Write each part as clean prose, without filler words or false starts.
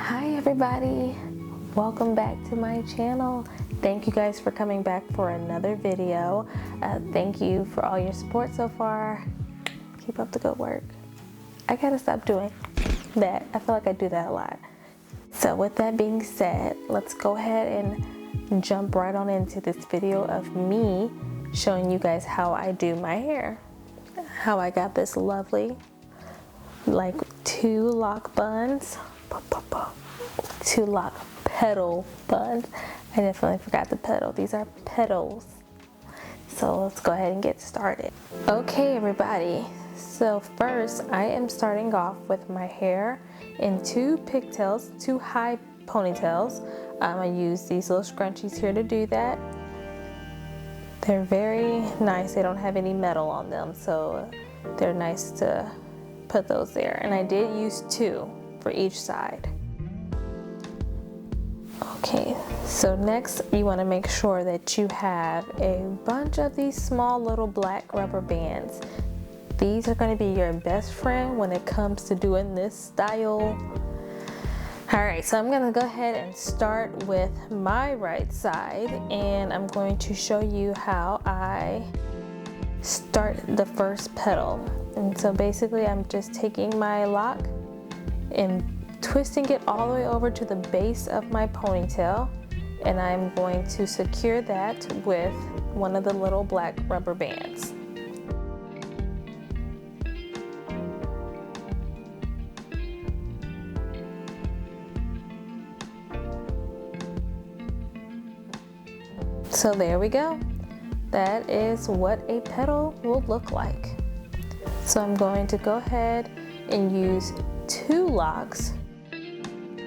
Hi everybody, welcome back to my channel. Thank you guys for coming back for another video. Thank you for all your support so far. Keep up the good work. I gotta stop doing that. I feel like I do that a lot. So with that being said, let's go ahead and jump right on into this video of me showing you guys how I do my hair. How I got this lovely, like, two loc buns. Two Loc Petal Buns. I definitely forgot the petal. These are petals. So let's go ahead and get started. Okay everybody, so first I am starting off with my hair in two pigtails, two high ponytails. I use these little scrunchies here to do that. They're very nice. They don't have any metal on them, so they're nice to put those there. And I did use two for each side. Okay, so next you want to make sure that you have a bunch of these small little black rubber bands. These are going to be your best friend when it comes to doing this style. Alright, so I'm going to go ahead and start with my right side, and I'm going to show you how I start the first petal. And so basically I'm just taking my lock and twisting it all the way over to the base of my ponytail, and I'm going to secure that with one of the little black rubber bands. So there we go. That is what a petal will look like. So I'm going to go ahead and use two locks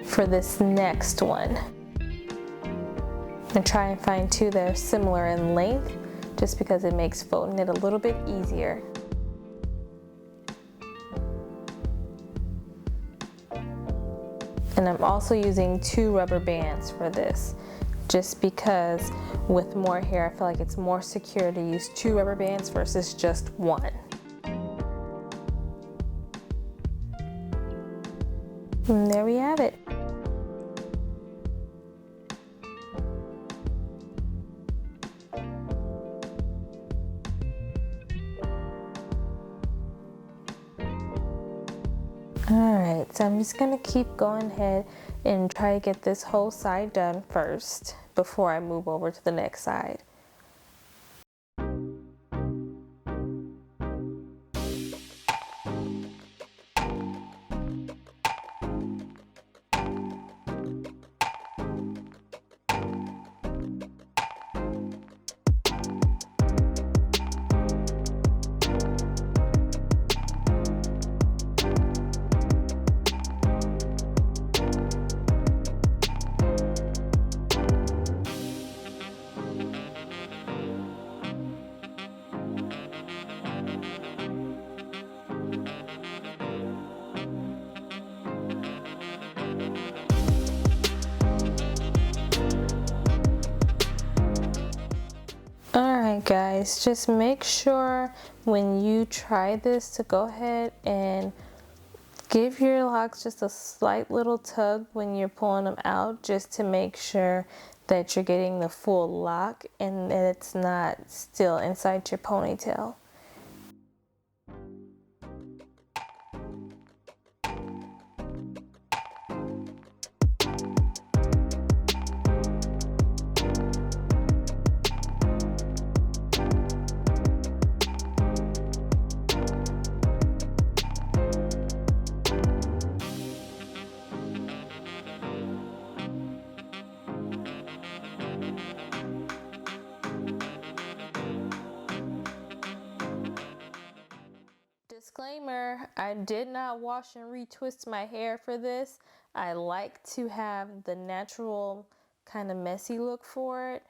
for this next one, and try and find two that are similar in length, just because it makes folding it a little bit easier. And I'm also using two rubber bands for this, just because with more hair I feel like it's more secure to use two rubber bands versus just one. And there we have it. Alright, so I'm just going to keep going ahead and try to get this whole side done first before I move over to the next side. Alright guys, just make sure when you try this to go ahead and give your locks just a slight little tug when you're pulling them out, just to make sure that you're getting the full lock and that it's not still inside your ponytail. Disclaimer, I did not wash and retwist my hair for this. I like to have the natural kind of messy look for it.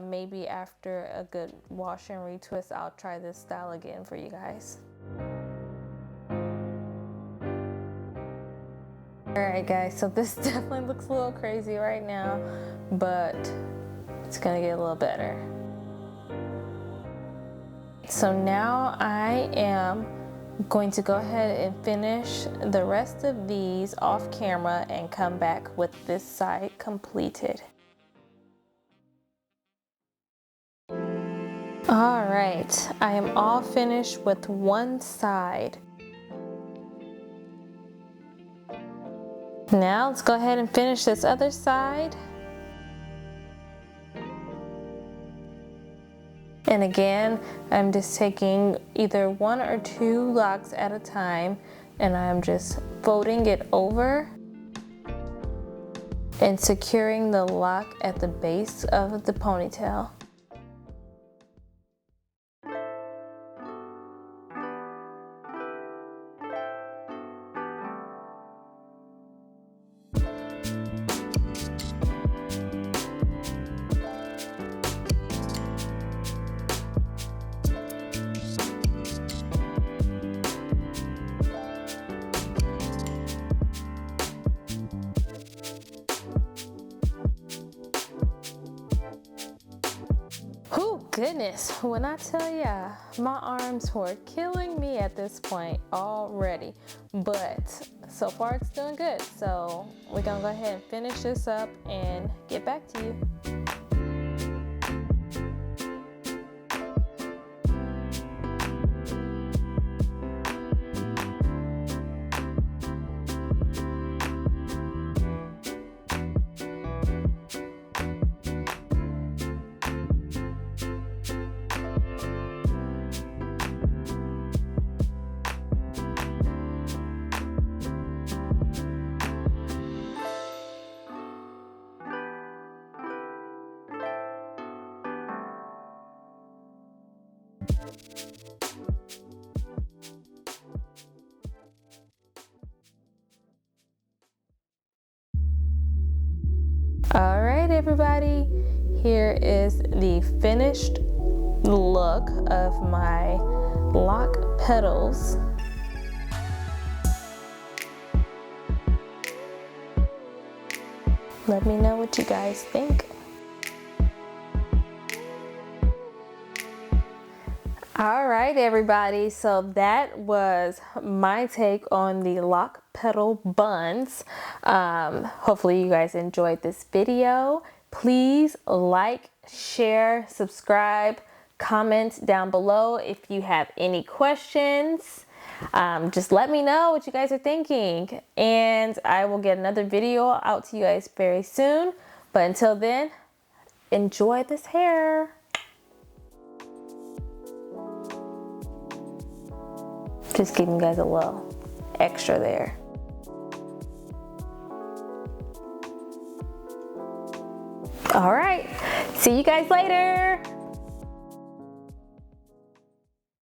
Maybe after a good wash and retwist, I'll try this style again for you guys. Alright guys, so this definitely looks a little crazy right now, but it's gonna get a little better. So now I am I'm going to go ahead and finish the rest of these off camera and come back with this side completed. All right, I am all finished with one side. Now let's go ahead and finish this other side. And again, I'm just taking either one or two locks at a time, and I'm just folding it over and securing the lock at the base of the ponytail. Goodness, when I tell ya, my arms were killing me at this point already, but so far it's doing good. So we're gonna go ahead and finish this up and get back to you. All right, everybody, here is the finished look of my lock petals. Let me know what you guys think. All right, everybody, so that was my take on the Loc Petal Buns. Hopefully you guys enjoyed this video. Please like, share, subscribe, comment down below if you have any questions. Just let me know what you guys are thinking, and I will get another video out to you guys very soon. But until then, enjoy this hair. Just giving you guys a little extra there. All right, see you guys later.